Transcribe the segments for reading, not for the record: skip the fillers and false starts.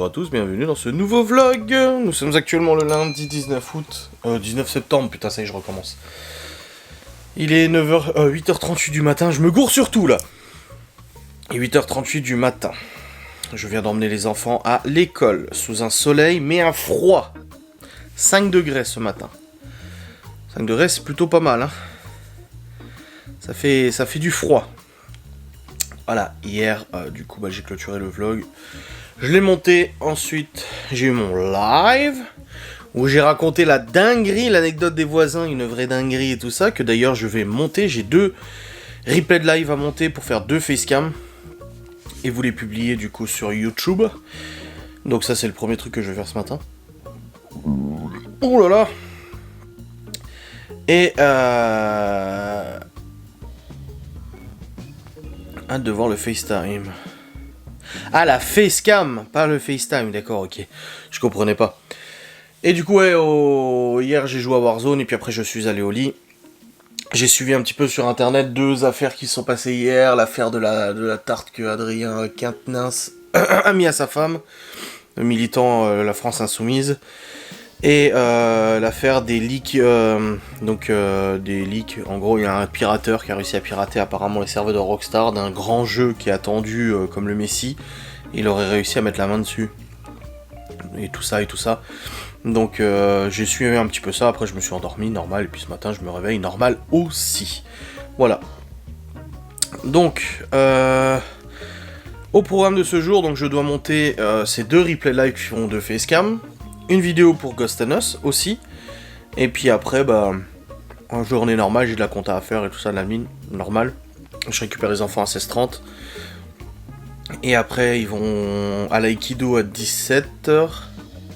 à tous, bienvenue dans ce nouveau vlog. Nous sommes actuellement le lundi 19 septembre, putain ça y est je recommence. Il est 8h38 du matin, je me gourre surtout là. Et 8h38 du matin. Je viens d'emmener les enfants à l'école, sous un soleil mais un froid. 5 degrés ce matin. 5 degrés c'est plutôt pas mal hein. Ça fait du froid. Voilà, hier, du coup, j'ai clôturé le vlog. Je l'ai monté, ensuite, j'ai eu mon live, où j'ai raconté la dinguerie, l'anecdote des voisins, une vraie dinguerie et tout ça, que d'ailleurs je vais monter. J'ai 2 replays de live à monter pour faire 2 facecam, et vous les publier du coup sur YouTube. Donc ça, c'est le premier truc que je vais faire ce matin. Oh là là. Et hâte de voir le FaceTime. Ah, la facecam, pas le FaceTime, d'accord, ok. Je comprenais pas. Et du coup, ouais, hier j'ai joué à Warzone et puis après je suis allé au lit. J'ai suivi un petit peu sur internet 2 affaires qui se sont passées hier. L'affaire de la tarte que Adrien Quatennens a mis à sa femme, le militant La France Insoumise. Et l'affaire des leaks, des leaks, en gros il y a un pirateur qui a réussi à pirater apparemment les serveurs de Rockstar d'un grand jeu qui est attendu comme le Messi, il aurait réussi à mettre la main dessus, et tout ça, donc j'ai suivi un petit peu ça, après je me suis endormi, normal, et puis ce matin je me réveille normal aussi, voilà. Donc, au programme de ce jour, donc je dois monter ces 2 replays live qui font de facecam, une vidéo pour Ghost and Us aussi, et puis après, en journée normale, j'ai de la compta à faire et tout ça, de la mine, normal. Je récupère les enfants à 16h30, et après ils vont à l'aïkido à 17h,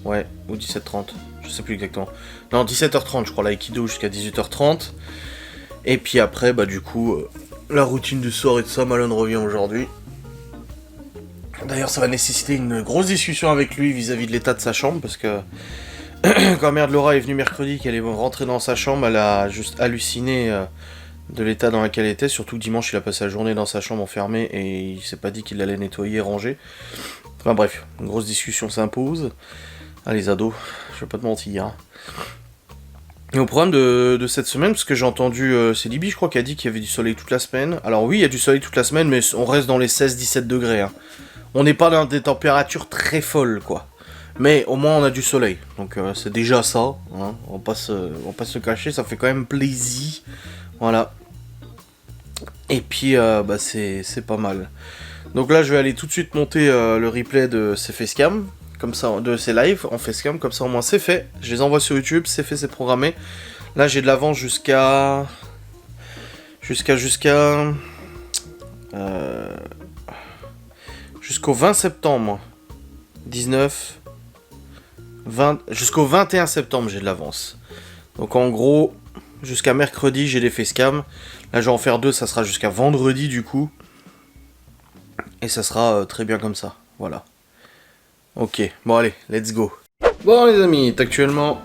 ouais, ou 17h30, je sais plus exactement. Non, 17h30 je crois, l'aïkido jusqu'à 18h30, et puis après, du coup, la routine du soir et tout ça, Malone revient aujourd'hui. D'ailleurs, ça va nécessiter une grosse discussion avec lui vis-à-vis de l'état de sa chambre, parce que quand merde Laura est venue mercredi, qu'elle est rentrée dans sa chambre, elle a juste halluciné de l'état dans lequel elle était, surtout que dimanche il a passé la journée dans sa chambre enfermée et il s'est pas dit qu'il allait nettoyer et ranger. Enfin bref, une grosse discussion s'impose. Ah les ados, je vais pas te mentir. Hein. Et au programme de cette semaine, parce que j'ai entendu, c'est Libby je crois qui a dit qu'il y avait du soleil toute la semaine. Alors oui, il y a du soleil toute la semaine, mais on reste dans les 16-17 degrés. Hein. On n'est pas dans des températures très folles, quoi. Mais au moins on a du soleil, donc c'est déjà ça. Hein. On va pas se cacher, ça fait quand même plaisir. Voilà. Et puis c'est pas mal. Donc là je vais aller tout de suite monter le replay de ces facecam, comme ça, de ces lives en facecam, comme ça au moins c'est fait. Je les envoie sur YouTube, c'est fait, c'est programmé. Là j'ai de l'avance jusqu'au 20 septembre, 19, 20, jusqu'au 21 septembre j'ai de l'avance. Donc en gros, jusqu'à mercredi j'ai des facecam. Là je vais en faire 2, ça sera jusqu'à vendredi du coup. Et ça sera très bien comme ça, voilà. Ok, bon allez, let's go. Bon les amis, il est actuellement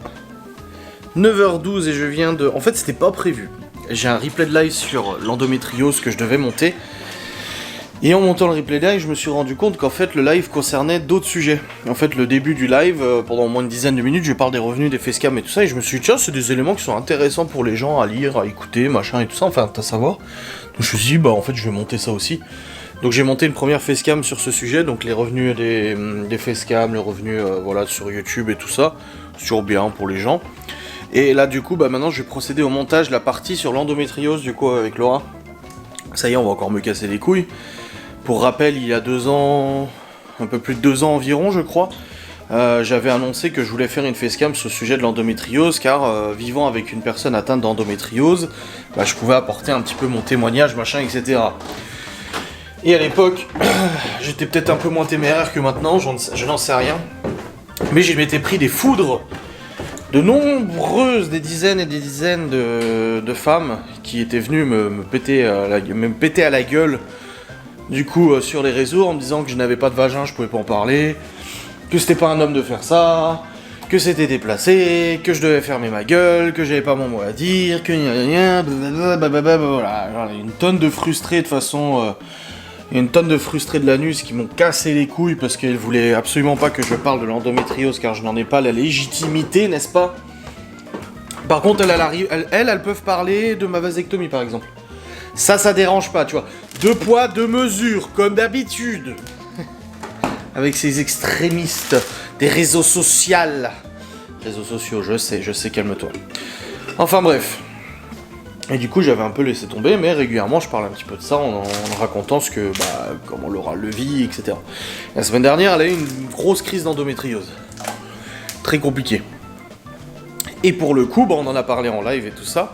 9h12 et je viens de... En fait c'était pas prévu. J'ai un replay de live sur l'endométriose que je devais monter. Et en montant le replay live, je me suis rendu compte qu'en fait le live concernait d'autres sujets. En fait le début du live, pendant au moins une dizaine de minutes, je parle des revenus, des facecam et tout ça, et je me suis dit tiens c'est des éléments qui sont intéressants pour les gens à lire, à écouter, machin et tout ça, enfin à savoir. Donc je me suis dit en fait je vais monter ça aussi. Donc j'ai monté une première facecam sur ce sujet, donc les revenus des facecam, les revenus voilà sur YouTube et tout ça, c'est toujours bien pour les gens. Et là du coup maintenant je vais procéder au montage de la partie sur l'endométriose du coup avec Laura. Ça y est, on va encore me casser les couilles. Pour rappel, il y a 2 ans, un peu plus de 2 ans environ, je crois, j'avais annoncé que je voulais faire une facecam sur le sujet de l'endométriose, car vivant avec une personne atteinte d'endométriose, je pouvais apporter un petit peu mon témoignage, machin, etc. Et à l'époque, j'étais peut-être un peu moins téméraire que maintenant, je n'en sais rien, mais je m'étais pris des foudres de nombreuses, des dizaines et des dizaines de femmes qui étaient venues me péter à la gueule. Du coup, sur les réseaux, en me disant que je n'avais pas de vagin, je pouvais pas en parler, que c'était pas un homme de faire ça, que c'était déplacé, que je devais fermer ma gueule, que j'avais pas mon mot à dire, que voilà, une tonne de frustrés de façon Il y a une tonne de frustrés de l'anus qui m'ont cassé les couilles parce qu'ils voulaient absolument pas que je parle de l'endométriose car je n'en ai pas la légitimité, n'est-ce pas? Par contre, elles peuvent parler de ma vasectomie par exemple. Ça dérange pas, tu vois. 2 poids, 2 mesures, comme d'habitude. Avec ces extrémistes des réseaux sociaux. Réseaux sociaux, je sais, calme-toi. Enfin bref. Et du coup, j'avais un peu laissé tomber, mais régulièrement, je parle un petit peu de ça en racontant comment Laura le vit, etc. La semaine dernière, elle a eu une grosse crise d'endométriose. Très compliquée. Et pour le coup, on en a parlé en live et tout ça.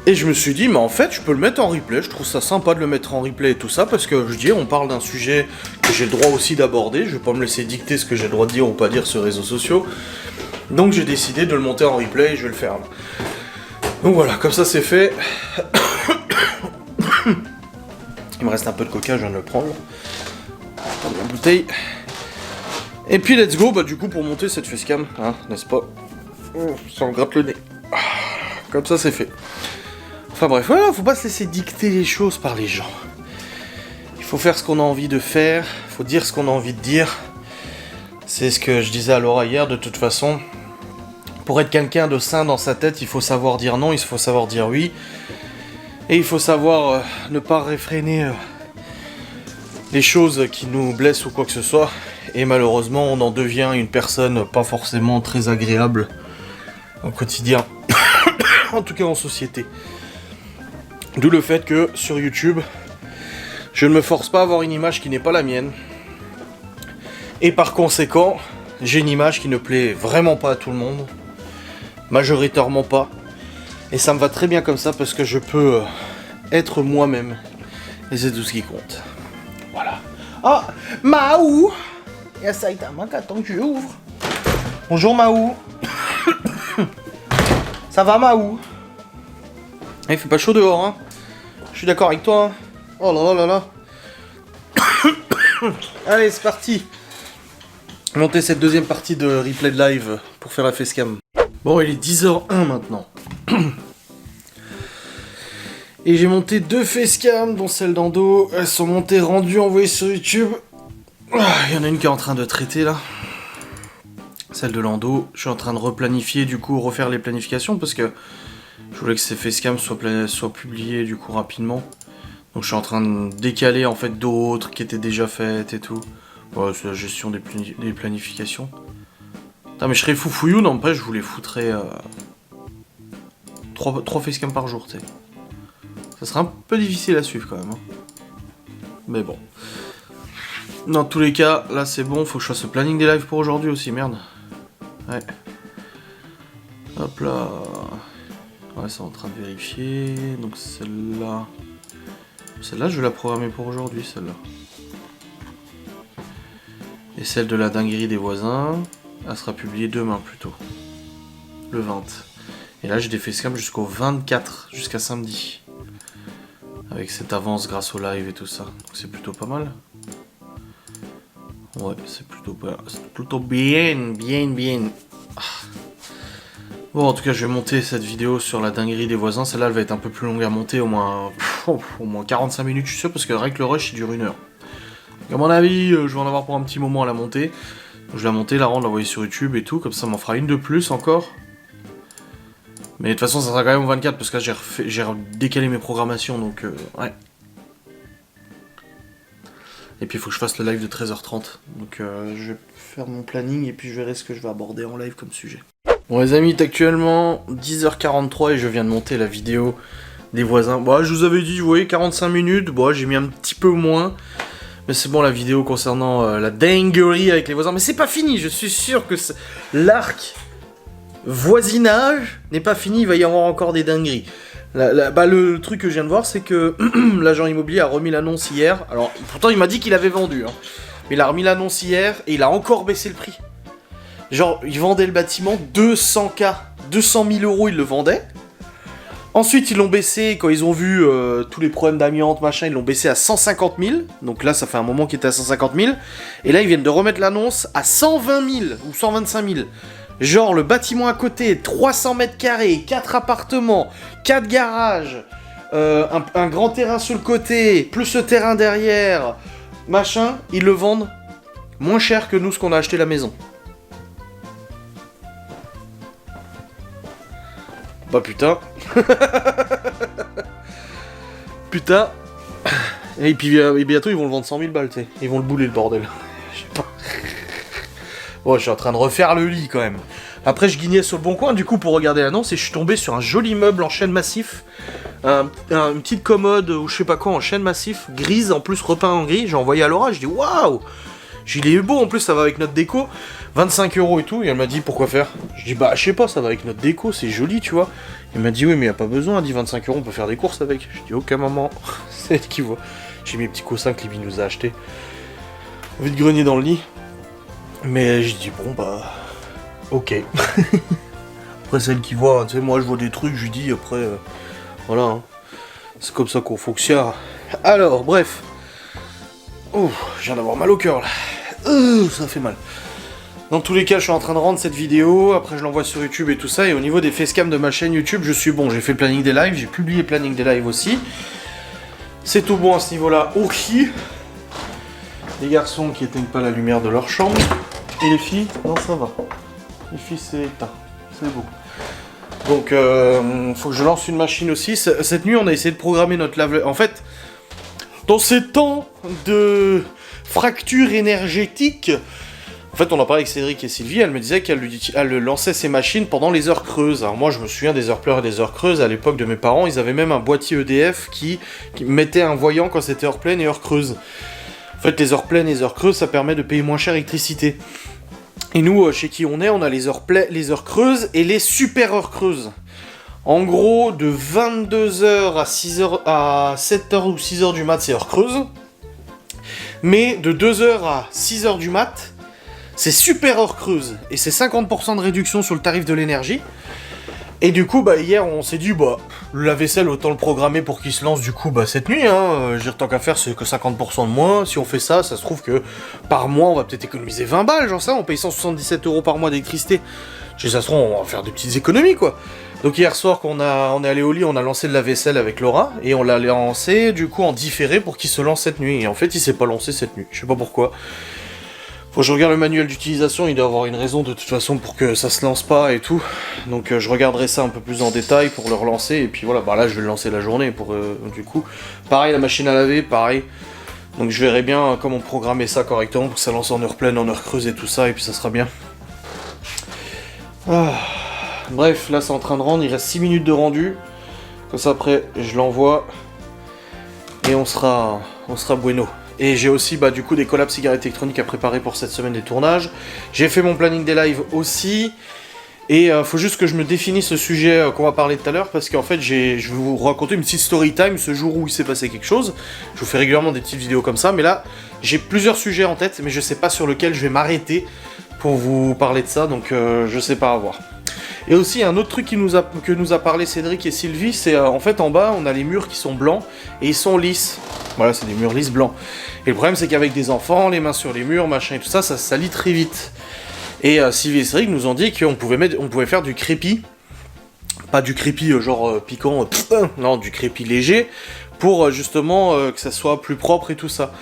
Et je me suis dit, mais en fait, je peux le mettre en replay. Je trouve ça sympa de le mettre en replay et tout ça, parce que je dis, on parle d'un sujet que j'ai le droit aussi d'aborder. Je vais pas me laisser dicter ce que j'ai le droit de dire ou pas dire sur les réseaux sociaux. Donc j'ai décidé de le monter en replay et je vais le faire là. Donc voilà, comme ça c'est fait. Il me reste un peu de coca, je viens de le prendre. Prendre la bouteille. Et puis let's go, du coup pour monter cette facecam, hein, n'est-ce pas? Ça me gratte le nez. Comme ça c'est fait. Enfin bref, voilà, faut pas se laisser dicter les choses par les gens. Il faut faire ce qu'on a envie de faire, il faut dire ce qu'on a envie de dire. C'est ce que je disais à Laura hier, de toute façon. Pour être quelqu'un de sain dans sa tête, il faut savoir dire non, il faut savoir dire oui. Et il faut savoir ne pas réfréner les choses qui nous blessent ou quoi que ce soit. Et malheureusement, on en devient une personne pas forcément très agréable au quotidien. En tout cas en société. D'où le fait que sur YouTube, je ne me force pas à avoir une image qui n'est pas la mienne. Et par conséquent, j'ai une image qui ne plaît vraiment pas à tout le monde. Majoritairement pas. Et ça me va très bien comme ça parce que je peux être moi-même. Et c'est tout ce qui compte. Voilà. Ah, Maou! Il y a Saitama qui attend que je ouvre. Bonjour Maou. Ça va Maou? Il fait pas chaud dehors, hein. Je suis d'accord avec toi, hein. Oh là là là là. Allez, c'est parti. Monter cette deuxième partie de replay de live pour faire la facecam. Bon, il est 10h01 maintenant. Et j'ai monté 2 facecams, dont celle d'Endo. Elles sont montées, rendues, envoyées sur YouTube. Il y en a une qui est en train de traiter là. Celle de Lando. Je suis en train de replanifier, du coup, refaire les planifications parce que je voulais que ces facecams soient publiés du coup rapidement. Donc je suis en train de décaler en fait d'autres qui étaient déjà faites et tout. Ouais, c'est la gestion des planifications. Putain, mais je serais foufouillou, n'empêche, je vous les foutrais 3 facecams par jour, tu sais. Ça serait un peu difficile à suivre quand même. Hein. Mais bon. Dans tous les cas, là c'est bon, faut que je fasse le planning des lives pour aujourd'hui aussi, merde. Ouais. Hop là. Ouais, c'est en train de vérifier. Donc celle-là. Celle-là, je vais la programmer pour aujourd'hui, celle-là. Et celle de la dinguerie des voisins, elle sera publiée demain plutôt. Le 20. Et là, j'ai des facecams jusqu'au 24, jusqu'à samedi. Avec cette avance grâce au live et tout ça. Donc c'est plutôt pas mal. Ouais, c'est plutôt bien. Ah. Bon, en tout cas, je vais monter cette vidéo sur la dinguerie des voisins. Celle-là, elle va être un peu plus longue à monter, au moins 45 minutes, je suis sûr, parce que avec le rush, il dure 1 heure. Donc, à mon avis, je vais en avoir pour un petit moment à la monter. Donc, je vais la monter, la rendre, l'envoyer sur YouTube et tout, comme ça, m'en fera une de plus encore. Mais de toute façon, ça sera quand même au 24, parce que là, j'ai décalé mes programmations, donc ouais. Et puis, il faut que je fasse le live de 13h30. Donc, je vais faire mon planning, et puis je verrai ce que je vais aborder en live comme sujet. Bon les amis, il est actuellement 10h43 et je viens de monter la vidéo des voisins. Bon, je vous avais dit, vous voyez, 45 minutes. Bon, j'ai mis un petit peu moins. Mais c'est bon, la vidéo concernant la dinguerie avec les voisins. Mais c'est pas fini, je suis sûr que l'arc voisinage n'est pas fini. Il va y avoir encore des dingueries. Le truc que je viens de voir, c'est que l'agent immobilier a remis l'annonce hier. Alors, pourtant, il m'a dit qu'il avait vendu. Hein. Mais il a remis l'annonce hier et il a encore baissé le prix. Genre, ils vendaient le bâtiment 200K, 200 000 euros, ils le vendaient. Ensuite, ils l'ont baissé, quand ils ont vu tous les problèmes d'amiante, machin, ils l'ont baissé à 150 000. Donc là, ça fait un moment qu'il était à 150 000. Et là, ils viennent de remettre l'annonce à 120 000 ou 125 000. Genre, le bâtiment à côté, 300 mètres carrés, 4 appartements, 4 garages, un grand terrain sur le côté, plus ce terrain derrière, machin, ils le vendent moins cher que nous ce qu'on a acheté la maison. Bah putain. Putain. Et puis bientôt ils vont le vendre 100 000 balles, tu sais. Ils vont le bouler le bordel. Je sais pas. Bon, je suis en train de refaire le lit quand même. Après, je guignais sur le bon coin du coup pour regarder l'annonce et je suis tombé sur un joli meuble en chêne massif. Une petite commode ou je sais pas quoi en chêne massif, grise en plus repeint en gris. J'ai envoyé à Laura, je dis waouh! Il est beau en plus, ça va avec notre déco. 25 € et tout. Et elle m'a dit pourquoi faire? Je dis bah je sais pas, ça va avec notre déco, c'est joli tu vois. Elle m'a dit oui, mais y a pas besoin, elle dit 25 €, on peut faire des courses avec. Je dis ok maman, c'est elle qui voit. J'ai mis les petits coussins que Libby nous a achetés. Vite grenier dans le lit. Mais je dis bon bah. Ok. Après c'est elle qui voit, tu sais, moi je vois des trucs, je lui dis après. Voilà. Hein. C'est comme ça qu'on fonctionne. Alors, bref. Oh, je viens d'avoir mal au cœur là. Ça fait mal. Dans tous les cas, je suis en train de rendre cette vidéo, après je l'envoie sur YouTube et tout ça, et au niveau des facecam de ma chaîne YouTube, je suis bon, j'ai fait le planning des lives, j'ai publié le planning des lives aussi. C'est tout bon à ce niveau-là, ok. Les garçons qui éteignent pas la lumière de leur chambre, et les filles, non ça va. Les filles c'est éteint, c'est beau. Donc, faut que je lance une machine aussi. Cette nuit, on a essayé de programmer notre lave... En fait, dans ces temps de fracture énergétique... En fait, on en parlait avec Cédric et Sylvie, elle me disait qu'elle lançait ses machines pendant les heures creuses. Alors moi, je me souviens des heures pleures et des heures creuses. À l'époque de mes parents, ils avaient même un boîtier EDF qui mettait un voyant quand c'était heure pleine et heure creuse. En fait, les heures pleines et les heures creuses, ça permet de payer moins cher l'électricité. Et nous, chez qui on a les heures creuses et les super heures creuses. En gros, de 22h à 6h, à 7h ou 6h du mat, c'est heure creuse. Mais de 2h à 6h du mat, c'est super heure creuse. Et c'est 50% de réduction sur le tarif de l'énergie. Et du coup, bah, hier, on s'est dit, bah, le lave-vaisselle, autant le programmer pour qu'il se lance, du coup, bah, cette nuit, hein. Tant qu'à faire, c'est que 50% de moins. Si on fait ça, ça se trouve que par mois, on va peut-être économiser 20 balles, genre ça, on paye 177 € par mois d'électricité. Ça se trouve, on va faire des petites économies, quoi. Donc hier soir, quand on est allé au lit, on a lancé le lave-vaisselle avec Laura, et on l'a lancé, du coup, en différé pour qu'il se lance cette nuit. Et en fait, il s'est pas lancé cette nuit. Je sais pas pourquoi. Faut que je regarde le manuel d'utilisation, il doit avoir une raison de toute façon pour que ça se lance pas et tout. Donc je regarderai ça un peu plus en détail pour le relancer, et puis voilà, bah là je vais le lancer la journée pour du coup. Pareil, la machine à laver, pareil. Donc je verrai bien comment programmer ça correctement pour que ça lance en heure pleine, en heure creuse et tout ça, et puis ça sera bien. Ah. Bref, là c'est en train de rendre, il reste 6 minutes de rendu. Comme ça après, je l'envoie. Et on sera bueno. Et j'ai aussi bah, du coup des collabs cigarettes électroniques à préparer pour cette semaine des tournages. J'ai fait mon planning des lives aussi. Et faut juste que je me définisse ce sujet qu'on va parler tout à l'heure, parce qu'en fait je vais vous raconter une petite story time ce jour où il s'est passé quelque chose. Je vous fais régulièrement des petites vidéos comme ça, mais là j'ai plusieurs sujets en tête, mais je sais pas sur lequel je vais m'arrêter pour vous parler de ça, donc je sais pas à voir. Et aussi un autre truc que nous a parlé Cédric et Sylvie, c'est en fait en bas on a les murs qui sont blancs et ils sont lisses. Voilà, c'est des murs lisses blancs. Et le problème c'est qu'avec des enfants, les mains sur les murs, machin et tout ça, ça se salit très vite. Et Sylvie et Cédric nous ont dit qu'on pouvait faire du crépi. Pas du crépi genre piquant, non, du crépi léger, pour justement que ça soit plus propre et tout ça.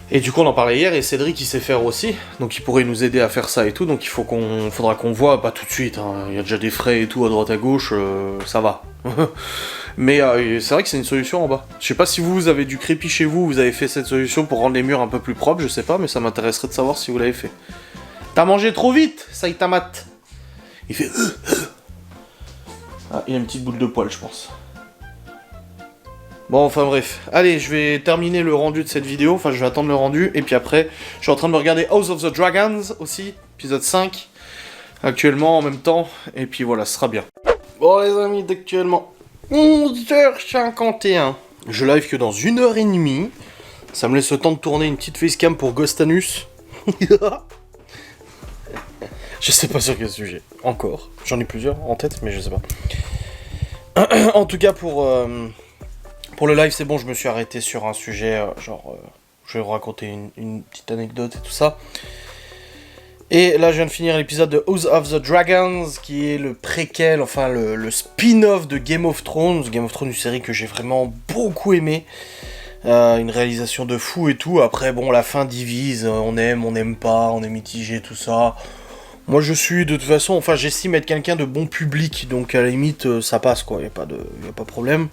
Et du coup on en parlait hier, et Cédric il sait faire aussi, donc il pourrait nous aider à faire ça et tout, donc faudra qu'on voit, pas tout de suite, hein. Il y a déjà des frais et tout à droite à gauche, ça va. Mais c'est vrai que c'est une solution en bas. Je sais pas si vous avez du crépi chez vous, vous avez fait cette solution pour rendre les murs un peu plus propres, je sais pas, mais ça m'intéresserait de savoir si vous l'avez fait. T'as mangé trop vite, Saitama. Il fait... Ah, il a une petite boule de poil, je pense. Bon, enfin bref. Allez, je vais terminer le rendu de cette vidéo. Enfin, je vais attendre le rendu. Et puis après, je suis en train de me regarder House of the Dragons aussi. Épisode 5. Actuellement, en même temps. Et puis voilà, ce sera bien. Bon, les amis, d'actuellement 11h51. Je live que dans 1h30. Ça me laisse le temps de tourner une petite facecam pour Ghostanus. Je sais pas sur quel sujet. Encore. J'en ai plusieurs en tête, mais je sais pas. En tout cas, pour le live, c'est bon, je me suis arrêté sur un sujet, je vais vous raconter une petite anecdote et tout ça. Et là, je viens de finir l'épisode de House of the Dragons, qui est le préquel, enfin le spin-off de Game of Thrones. Game of Thrones, une série que j'ai vraiment beaucoup aimé. Une réalisation de fou et tout. Après, bon, la fin divise, on n'aime pas, on est mitigé, tout ça. Moi, je suis, de toute façon, enfin, j'estime être quelqu'un de bon public, donc à la limite, ça passe, quoi, y a pas de problème.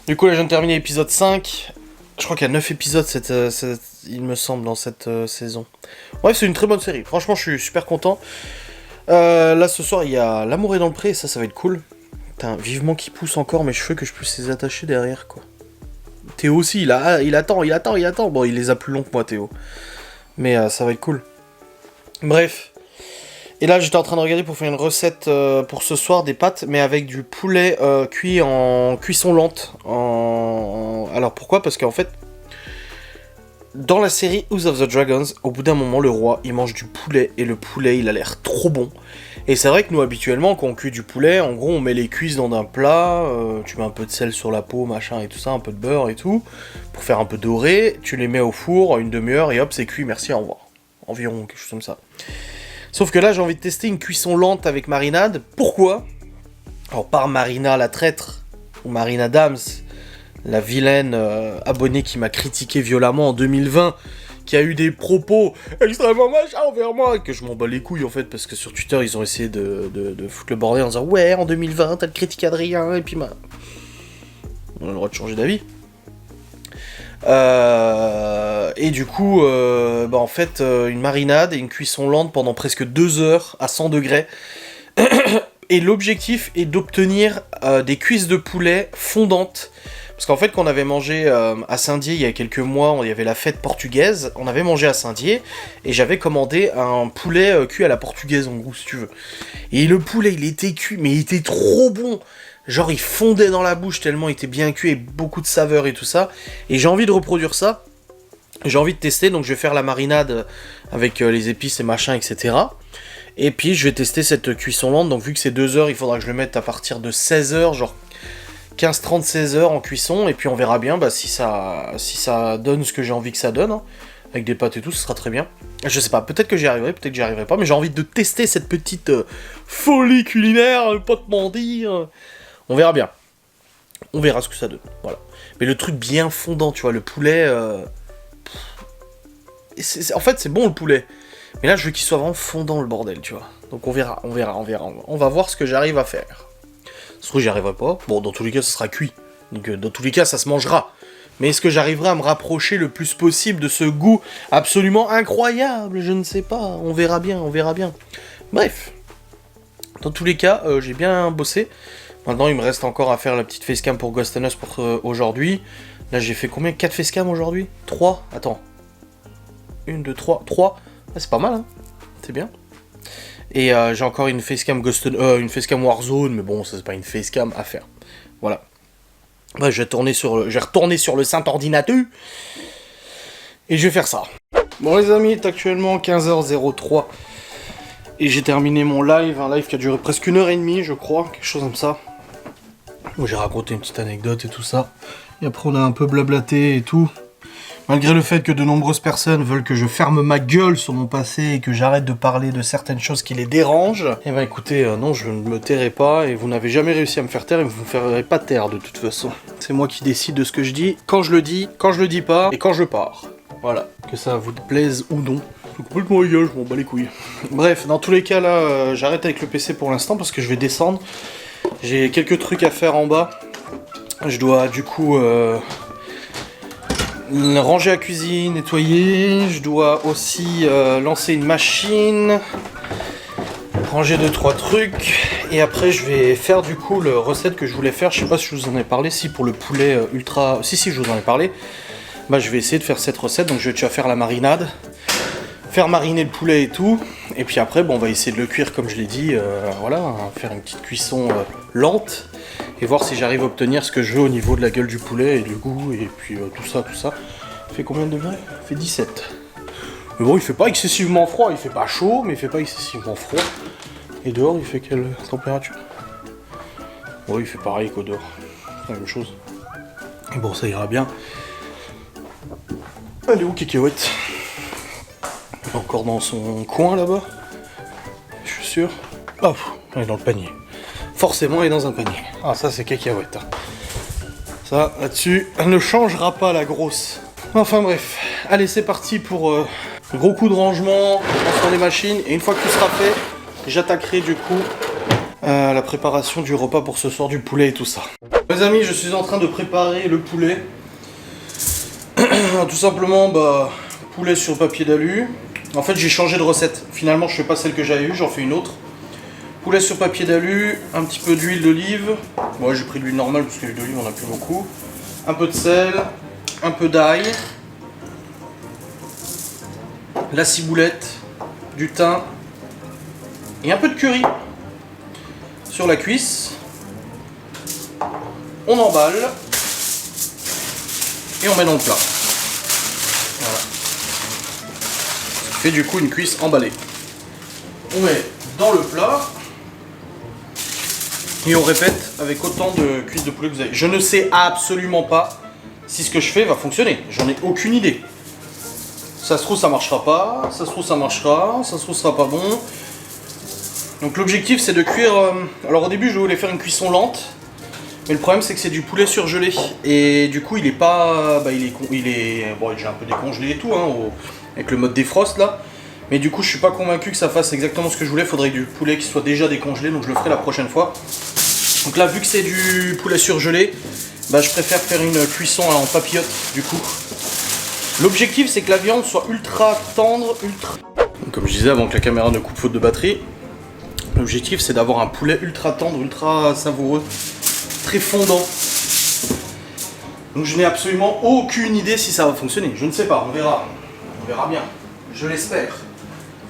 Du coup, là, je viens de terminer l'épisode 5. Je crois qu'il y a 9 épisodes, il me semble, dans cette saison. Ouais, c'est une très bonne série. Franchement, je suis super content. Là, ce soir, il y a L'amour est dans le pré, et ça va être cool. Putain, vivement qu'il pousse encore mes cheveux, que je puisse les attacher derrière, quoi. Théo aussi, il attend. Bon, il les a plus longs que moi, Théo. Mais ça va être cool. Bref. Et là, j'étais en train de regarder pour faire une recette pour ce soir, des pâtes, mais avec du poulet cuit en cuisson lente. Alors pourquoi ? Parce qu'en fait, dans la série House of the Dragons, au bout d'un moment, le roi, il mange du poulet, et le poulet, il a l'air trop bon. Et c'est vrai que nous, habituellement, quand on cuit du poulet, en gros, on met les cuisses dans un plat, tu mets un peu de sel sur la peau, machin et tout ça, un peu de beurre et tout, pour faire un peu doré, tu les mets au four, une demi-heure, et hop, c'est cuit, merci, au revoir. Environ, quelque chose comme ça. Sauf que là, j'ai envie de tester une cuisson lente avec marinade. Pourquoi ? Alors, par Marina la traître, ou Marina Dams, la vilaine abonnée qui m'a critiqué violemment en 2020, qui a eu des propos extrêmement machin envers moi, que je m'en bats les couilles en fait, parce que sur Twitter, ils ont essayé de foutre le bordel en disant « Ouais, en 2020, t'as le critique Adrien, et puis on a le droit de changer d'avis. » Et du coup, en fait, une marinade et une cuisson lente pendant presque 2 heures à 100 degrés. Et l'objectif est d'obtenir des cuisses de poulet fondantes. Parce qu'en fait, quand on avait mangé à Saint-Dié il y a quelques mois, il y avait la fête portugaise, on avait mangé à Saint-Dié, et j'avais commandé un poulet cuit à la portugaise, en gros, si tu veux. Et le poulet, il était cuit, mais il était trop bon. Genre, il fondait dans la bouche tellement il était bien cuit, et beaucoup de saveur et tout ça. Et j'ai envie de reproduire ça. J'ai envie de tester, donc je vais faire la marinade avec les épices et machin, etc. Et puis, je vais tester cette cuisson lente, donc vu que c'est 2 heures, il faudra que je le mette à partir de 16 heures, genre 15-30, 16 heures en cuisson, et puis on verra bien si ça donne ce que j'ai envie que ça donne, hein. Avec des pâtes et tout, ce sera très bien. Je sais pas, peut-être que j'y arriverai, peut-être que j'y arriverai pas, mais j'ai envie de tester cette petite folie culinaire, pas te mentir. On verra bien. On verra ce que ça donne, voilà. Mais le truc bien fondant, tu vois, le poulet... En fait, c'est bon le poulet. Mais là, je veux qu'il soit vraiment fondant, le bordel, tu vois. Donc on verra. On va voir ce que j'arrive à faire. Se trouve, j'y arriverai pas. Bon, dans tous les cas, ça sera cuit. Donc, dans tous les cas, ça se mangera. Mais est-ce que j'arriverai à me rapprocher le plus possible de ce goût absolument incroyable ? Je ne sais pas. On verra bien. Bref. Dans tous les cas, j'ai bien bossé. Maintenant, il me reste encore à faire la petite facecam pour Ghost and Us pour aujourd'hui. Là, j'ai fait combien ? 4 facecam aujourd'hui ? 3 ? Attends. 1, 2, 3. 3. Ah, c'est pas mal, hein. C'est bien. Et j'ai encore une facecam une facecam Warzone, mais bon, ça c'est pas une facecam à faire. Voilà. Bah, je vais retourner sur le saint ordinateur. Et je vais faire ça. Bon les amis, il est actuellement 15h03. Et j'ai terminé mon live, un live qui a duré presque 1h30, je crois, quelque chose comme ça. Où j'ai raconté une petite anecdote et tout ça. Et après on a un peu blablaté et tout. Malgré le fait que de nombreuses personnes veulent que je ferme ma gueule sur mon passé et que j'arrête de parler de certaines choses qui les dérangent, eh ben écoutez, non, je ne me tairai pas et vous n'avez jamais réussi à me faire taire et vous ne me ferez pas taire de toute façon. C'est moi qui décide de ce que je dis, quand je le dis pas et quand je pars. Voilà, que ça vous plaise ou non. C'est complètement égal, je m'en bats les couilles. Bref, dans tous les cas là, j'arrête avec le PC pour l'instant parce que je vais descendre. J'ai quelques trucs à faire en bas. Je dois du coup... ranger la cuisine, nettoyer, je dois aussi lancer une machine, ranger 2-3 trucs, et après je vais faire du coup la recette que je voulais faire, je sais pas si je vous en ai parlé, si pour le poulet ultra... Si je vous en ai parlé, bah je vais essayer de faire cette recette, donc je vais déjà faire la marinade, faire mariner le poulet et tout, et puis après bon, on va essayer de le cuire comme je l'ai dit, voilà, faire une petite cuisson lente, et voir si j'arrive à obtenir ce que je veux au niveau de la gueule du poulet et du goût, et puis tout ça. Il fait combien de degrés ? Il fait 17. Mais bon, il fait pas excessivement froid, il fait pas chaud, mais il fait pas excessivement froid. Et dehors, il fait quelle température ? Bon, il fait pareil qu'au dehors, c'est la même chose. Et bon, ça ira bien. Allez où, cacahuète ? Bon, encore dans son coin là-bas. Je suis sûr. Hop, elle est dans le panier. Forcément, elle est dans un panier. Ah, ça, c'est cacahuète. Hein. Ça, là-dessus, elle ne changera pas, la grosse. Enfin, bref. Allez, c'est parti pour gros coup de rangement, sur les machines. Et une fois que tout sera fait, j'attaquerai du coup la préparation du repas pour ce soir, du poulet et tout ça. Mes amis, je suis en train de préparer le poulet. Tout simplement, poulet sur papier d'alu. En fait, j'ai changé de recette. Finalement, je fais pas celle que j'avais eue, j'en fais une autre. Poulet sur papier d'alu, un petit peu d'huile d'olive. Moi, j'ai pris de l'huile normale parce que l'huile d'olive, on n'a plus beaucoup. Un peu de sel, un peu d'ail, la ciboulette, du thym et un peu de curry sur la cuisse. On emballe et on met dans le plat. Voilà. Ça fait du coup une cuisse emballée. On met dans le plat et on répète avec autant de cuisses de poulet que vous avez. Je ne sais absolument pas si ce que je fais va fonctionner. J'en ai aucune idée. Ça se trouve ça marchera pas, ça se trouve ça marchera, ça se trouve ça sera pas bon. Donc l'objectif c'est de cuire... Alors au début je voulais faire une cuisson lente. Mais le problème c'est que c'est du poulet surgelé. Et du coup il est pas... Bon, il est déjà un peu décongelé et tout, hein, avec le mode défrost là. Mais du coup je suis pas convaincu que ça fasse exactement ce que je voulais. Il faudrait du poulet qui soit déjà décongelé, donc je le ferai la prochaine fois. Donc là vu que c'est du poulet surgelé, je préfère faire une cuisson en papillote du coup. L'objectif c'est que la viande soit ultra tendre, Donc, comme je disais avant que la caméra ne coupe faute de batterie, l'objectif c'est d'avoir un poulet ultra tendre, ultra savoureux, très fondant. Donc je n'ai absolument aucune idée si ça va fonctionner. Je ne sais pas, on verra. On verra bien. Je l'espère.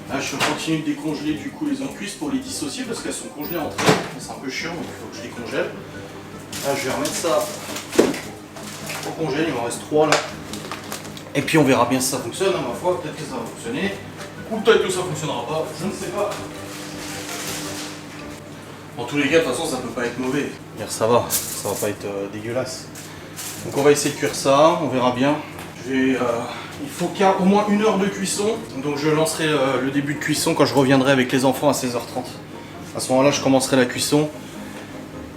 Là je continue de décongeler du coup les encuisses pour les dissocier parce qu'elles sont congelées entre elles. C'est un peu chiant donc il faut que je les congèle. Là je vais remettre ça au congèle, il m'en reste 3 là. Et puis on verra bien si ça fonctionne, hein, ma foi, peut-être que ça va fonctionner. Ou peut-être que ça fonctionnera pas, je ne sais pas. En tous les cas, de toute façon ça peut pas être mauvais. Ça va pas être dégueulasse. Donc on va essayer de cuire ça, on verra bien. Il faut qu'il y ait au moins 1 heure de cuisson. Donc je lancerai le début de cuisson quand je reviendrai avec les enfants à 16h30. À ce moment-là, je commencerai la cuisson.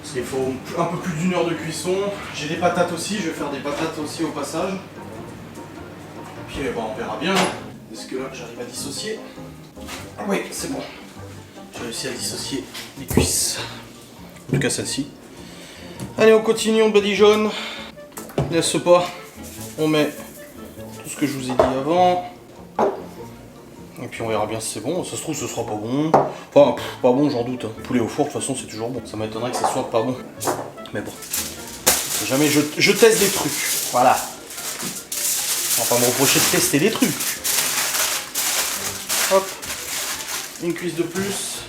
Parce qu'il faut un peu plus d'1 heure de cuisson. J'ai des patates aussi, je vais faire des patates aussi au passage. Et puis on verra bien. Est-ce que là j'arrive à dissocier? Ah oui, c'est bon. J'ai réussi à dissocier les cuisses. En tout cas celle-ci. Allez, on continue, on badigeonne. Laisse pas. On met tout ce que je vous ai dit avant. Et puis on verra bien si c'est bon. Ça se trouve ce sera pas bon. Enfin, pas bon, j'en doute. Hein. Poulet au four, de toute façon, c'est toujours bon. Ça m'étonnerait que ça soit pas bon. Mais bon. Jamais je teste des trucs. Voilà. On va pas me reprocher de tester des trucs. Hop. Une cuisse de plus.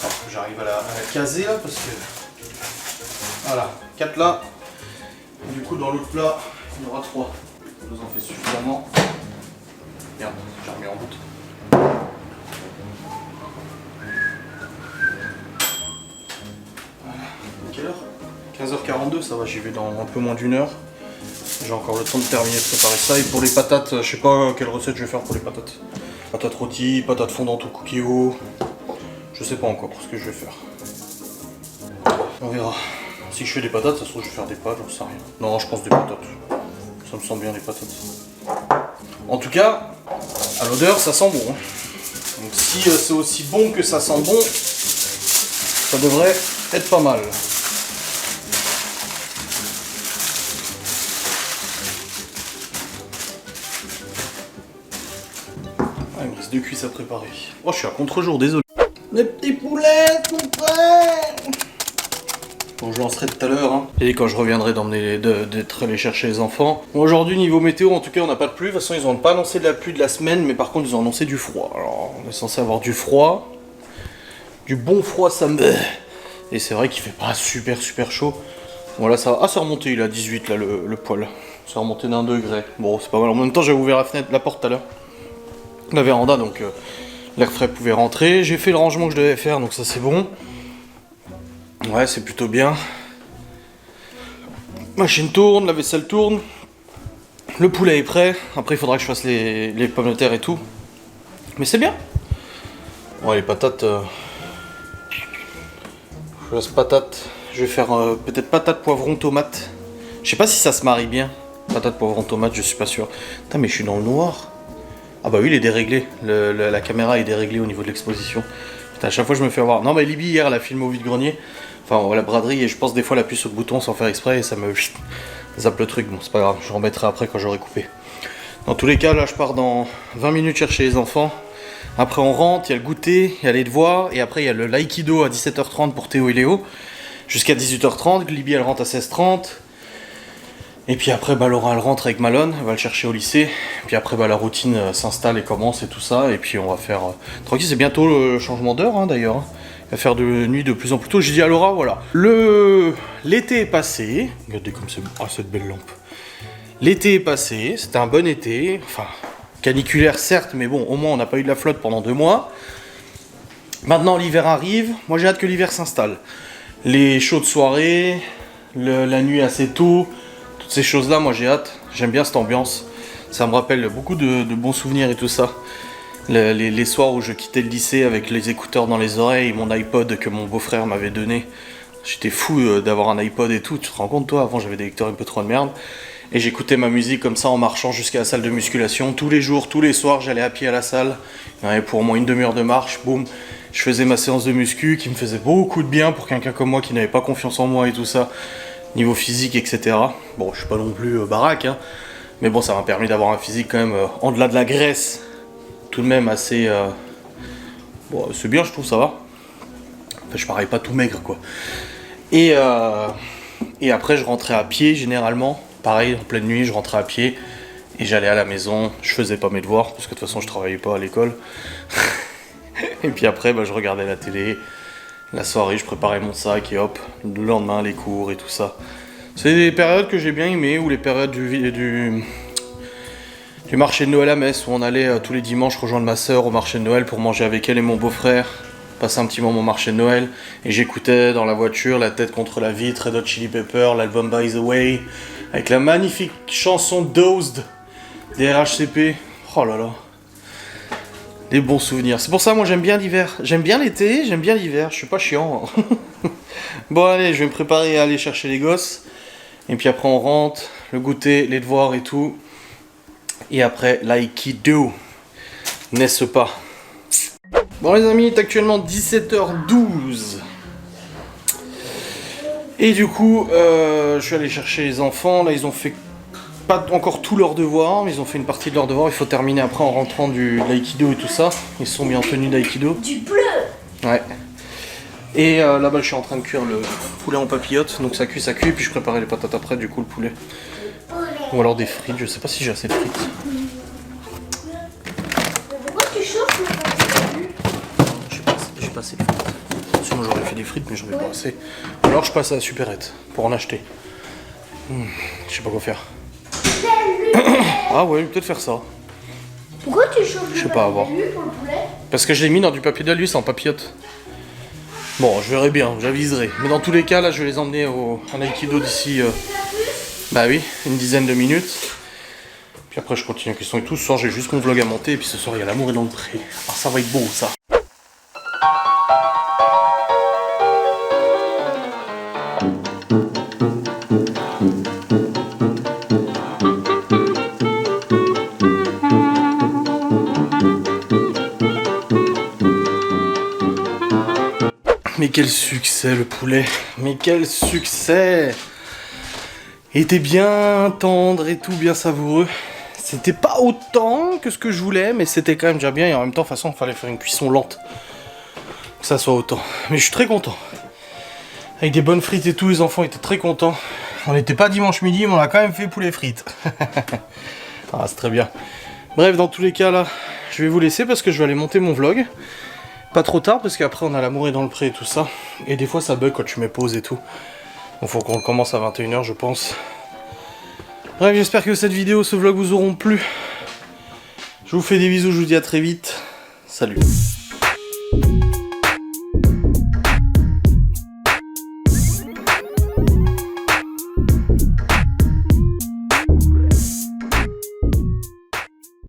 Alors, j'arrive à la caser là parce que. Voilà. 4 là. Et du coup, dans l'autre plat, il y aura 3. Ça nous en fait suffisamment. Merde, j'ai remis en route. Voilà. Quelle heure? 15h42, ça va, j'y vais dans un peu moins d'1 heure. J'ai encore le temps de terminer de préparer ça. Et pour les patates, je sais pas quelle recette je vais faire pour les patates. Patates rôties, patates fondantes au cookie-o. Je sais pas encore ce que je vais faire. On verra. Si je fais des patates, ça se trouve je vais faire des pâtes, j'en sais rien. Non, je pense des patates. Ça me sent bien les patates. En tout cas, à l'odeur, ça sent bon. Hein. Donc si c'est aussi bon que ça sent bon, ça devrait être pas mal. Ah, il me reste 2 cuisses à préparer. Oh, je suis à contre-jour, désolé. Les petits poulets sont prêts. Bon, je lancerai tout à l'heure. Hein. Et quand je reviendrai d'être allé chercher les enfants. Bon, aujourd'hui, niveau météo, en tout cas, on n'a pas de pluie. De toute façon, ils n'ont pas annoncé de la pluie de la semaine, mais par contre, ils ont annoncé du froid. Alors, on est censé avoir du froid. Du bon froid samedi. Et c'est vrai qu'il fait pas super chaud. Bon, là, ça va. Ah, c'est remonté, il est à 18, là, le poêle. C'est remonté d'1 degré. Bon, c'est pas mal. En même temps, j'avais ouvert la porte tout à l'heure. La véranda, donc l'air frais pouvait rentrer. J'ai fait le rangement que je devais faire, donc ça, c'est bon. Ouais, c'est plutôt bien. Machine tourne, la vaisselle tourne. Le poulet est prêt. Après, il faudra que je fasse les pommes de terre et tout. Mais c'est bien. Bon, les patates... Je laisse patates. Je vais faire peut-être patate, poivron, tomate. Je sais pas si ça se marie bien. Patate, poivron, tomate, je suis pas sûr. Putain, mais je suis dans le noir. Ah bah oui, il est déréglé. La caméra est déréglée au niveau de l'exposition. Putain, à chaque fois je me fais avoir. Non, mais Libby, hier, elle a filmé au vide-grenier. Enfin, la braderie, et je pense des fois elle appuie sur le bouton sans faire exprès et ça me zappe le truc. Bon, c'est pas grave, je remettrai après quand j'aurai coupé. Dans tous les cas, là, je pars dans 20 minutes chercher les enfants. Après, on rentre, il y a le goûter, il y a les devoirs, et après, il y a le l'aïkido à 17h30 pour Théo et Léo. Jusqu'à 18h30, Libby, elle rentre à 16h30. Et puis après, bah, Laura, elle rentre avec Malone, elle va le chercher au lycée. Et puis après, bah, la routine s'installe et commence et tout ça. Et puis on va faire... Tranquille, c'est bientôt le changement d'heure, hein, d'ailleurs. Il va faire de nuit de plus en plus tôt. J'ai dit à Laura, voilà. L'été est passé. Regardez comme c'est... Ah, cette belle lampe. L'été est passé, c'était un bon été. Enfin, caniculaire certes, mais bon, au moins on n'a pas eu de la flotte pendant 2 mois. Maintenant, l'hiver arrive. Moi, j'ai hâte que l'hiver s'installe. Les chaudes soirées, la nuit assez tôt... Toutes ces choses-là, moi j'ai hâte, j'aime bien cette ambiance. Ça me rappelle beaucoup de bons souvenirs et tout ça. Les soirs où je quittais le lycée avec les écouteurs dans les oreilles, mon iPod que mon beau-frère m'avait donné. J'étais fou d'avoir un iPod et tout, tu te rends compte toi, avant j'avais des lecteurs un peu trop de merde. Et j'écoutais ma musique comme ça en marchant jusqu'à la salle de musculation. Tous les jours, tous les soirs, j'allais à pied à la salle. Il y en avait pour au moins une demi-heure de marche, boum. Je faisais ma séance de muscu qui me faisait beaucoup de bien pour quelqu'un comme moi qui n'avait pas confiance en moi et tout ça. Niveau physique, etc. Bon, je suis pas non plus baraque, hein, mais bon, ça m'a permis d'avoir un physique quand même, en-delà de la graisse, tout de même assez... Bon, c'est bien, je trouve, ça va. Enfin, je parais pas tout maigre, quoi. Et après, je rentrais à pied, généralement. Pareil, en pleine nuit, je rentrais à pied, et j'allais à la maison, je faisais pas mes devoirs, parce que de toute façon, je travaillais pas à l'école. Et puis après, bah, je regardais la télé. La soirée, je préparais mon sac et hop, le lendemain, les cours et tout ça. C'est des périodes que j'ai bien aimées, ou les périodes du marché de Noël à Metz, où on allait tous les dimanches rejoindre ma soeur au marché de Noël pour manger avec elle et mon beau-frère, passer un petit moment au marché de Noël, et j'écoutais dans la voiture, la tête contre la vitre, Red Hot Chili Pepper, l'album By the Way, avec la magnifique chanson Dozed des RHCP. Oh là là. Des bons souvenirs. C'est pour ça, moi, j'aime bien l'hiver. J'aime bien l'été, j'aime bien l'hiver. Je suis pas chiant. Bon, allez, je vais me préparer à aller chercher les gosses. Et puis après, on rentre, le goûter, les devoirs et tout. Et après, l'aïkido. N'est-ce pas? Bon, les amis, il est actuellement 17h12. Et du coup, je suis allé chercher les enfants. Là, ils ont fait... pas encore tous leurs devoirs, mais ils ont fait une partie de leurs devoirs. Il faut terminer après en rentrant de l'aïkido et tout ça. Ils se sont mis en tenue d'aïkido. Du bleu. Ouais. Et là-bas, je suis en train de cuire le poulet en papillote. Donc ça cuit, et puis je préparais les patates après, du coup, le poulet. Ou alors des frites, je sais pas si j'ai assez de frites. Pourquoi tu chauffes le papier? J'ai pas assez de frites. Sinon, j'aurais fait des frites, mais j'en ai pas assez. Alors, je passe à la supérette pour en acheter. Je sais pas quoi faire. Ah ouais, peut-être faire ça. Pourquoi tu chauffes Je sais le pas, à papier voir. d'alu pour le poulet? Parce que je l'ai mis dans du papier d'alu, c'est en papillote. Bon, je verrai bien, j'aviserai. Mais dans tous les cas, là, je vais les emmener en Aikido d'ici... Bah oui, une dizaine de minutes. Puis après, je continue la question et tout. Ce soir, j'ai juste mon vlog à monter. Et puis ce soir, il y a l'amour est dans le pré. Ah, ça va être beau, ça. Mais quel succès le poulet, mais quel succès! Il était bien tendre et tout, bien savoureux. C'était pas autant que ce que je voulais, mais c'était quand même déjà bien. Et en même temps, de toute façon, il fallait faire une cuisson lente. Que ça soit autant. Mais je suis très content. Avec des bonnes frites et tout, les enfants étaient très contents. On n'était pas dimanche midi, mais on a quand même fait poulet frites. Ah, c'est très bien. Bref, dans tous les cas, là, je vais vous laisser parce que je vais aller monter mon vlog. Pas trop tard parce qu'après on a l'amour est dans le pré et tout ça. Et des fois ça bug quand tu mets pause et tout. Donc faut qu'on commence à 21h je pense. Bref, j'espère que cette vidéo, ce vlog vous auront plu. Je vous fais des bisous, je vous dis à très vite. Salut.